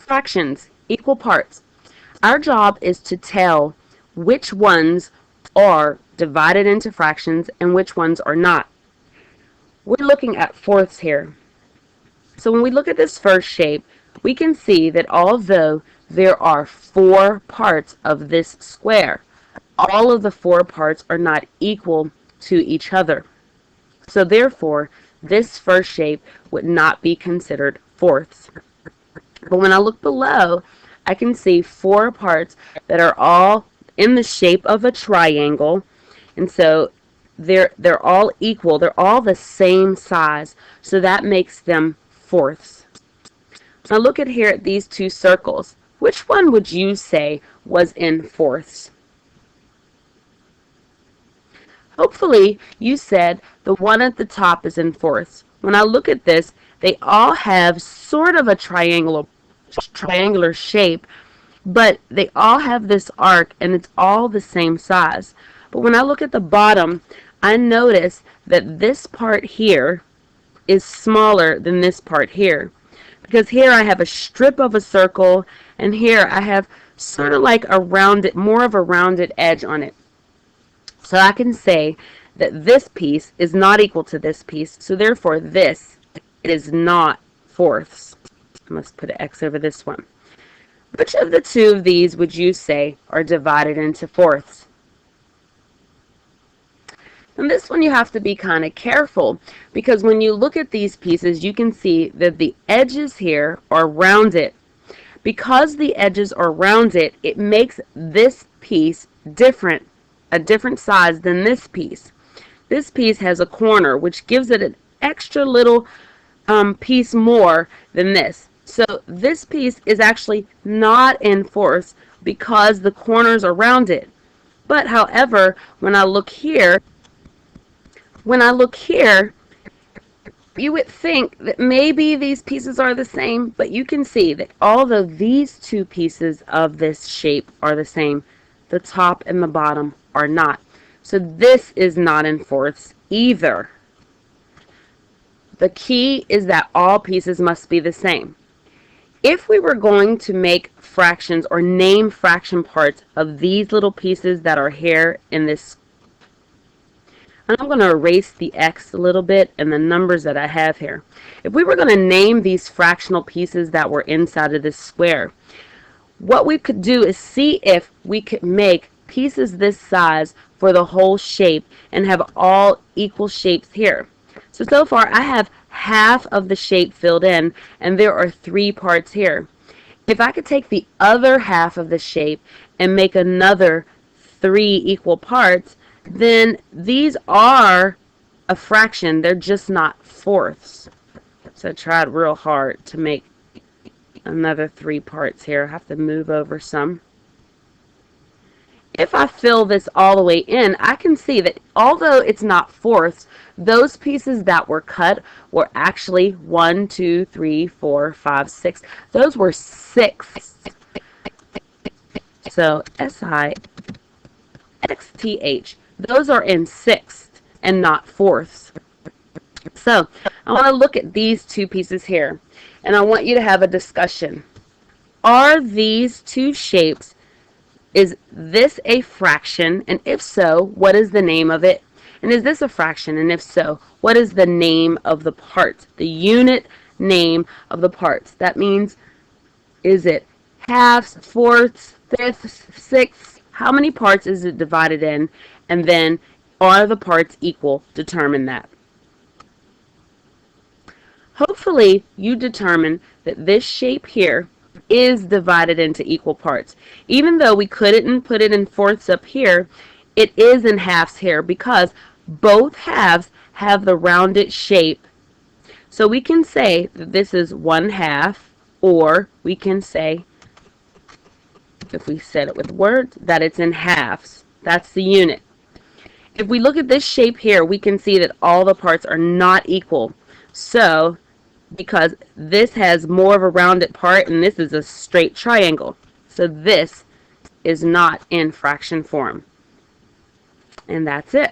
fractions, equal parts. Our job is to tell which ones are divided into fractions and which ones are not. We're looking at fourths here. So when we look at this first shape, we can see that although there are 4 parts of this square, all of the 4 parts are not equal to each other. So therefore, this first shape would not be considered fourths. But when I look below, I can see 4 parts that are all in the shape of a triangle, and so they're all equal. They're all the same size, so that makes them fourths. Now look at here at these 2 circles. Which one would you say was in fourths? Hopefully you said the one at the top is in fourths. When I look at this, they all have sort of a triangular shape, but they all have this arc and it's all the same size. But when I look at the bottom, I notice that this part here is smaller than this part here, because here I have a strip of a circle and here I have sort of like a rounded, more of a rounded edge on it. So I can say that this piece is not equal to this piece, so therefore this is not fourths. I must put an X over this one. Which of the 2 of these would you say are divided into fourths? And this one you have to be kind of careful, because when you look at these pieces, you can see that the edges here are rounded. Because the edges are rounded, it makes this piece different, a different size than this piece. This piece has a corner, which gives it an extra little piece more than this. So this piece is actually not in fourths because the corners are rounded. But however, when I look here, you would think that maybe these pieces are the same, but you can see that although these 2 pieces of this shape are the same, the top and the bottom are not. So this is not in fourths either. The key is that all pieces must be the same. If we were going to make fractions or name fraction parts of these little pieces that are here in this, and I'm going to erase the X a little bit and the numbers that I have here. If we were going to name these fractional pieces that were inside of this square, what we could do is see if we could make pieces this size for the whole shape and have all equal shapes here. So far I have half of the shape filled in and there are 3 parts here. If I could take the other half of the shape and make another 3 equal parts, then these are a fraction. They're just not fourths. So I tried real hard to make another 3 parts here. I have to move over some. If I fill this all the way in, I can see that although it's not fourths, those pieces that were cut were actually 1, 2, 3, 4, 5, 6. Those were 6. So SIXTH. Those are in sixths and not fourths. So I want to look at these 2 pieces here, and I want you to have a discussion. Are these 2 shapes, is this a fraction? And if so, what is the name of it? And is this a fraction? And if so, what is the name of the parts? The unit name of the parts. That means, is it halves, fourths, fifths, sixths? How many parts is it divided in? And then, are the parts equal? Determine that. Hopefully, you determine that this shape here is divided into equal parts. Even though we couldn't put it in fourths up here, it is in halves here because both halves have the rounded shape. So we can say that this is 1/2, or we can say, if we said it with words, that it's in halves. That's the unit. If we look at this shape here, we can see that all the parts are not equal. So, because this has more of a rounded part and this is a straight triangle. So this is not in fraction form. And that's it.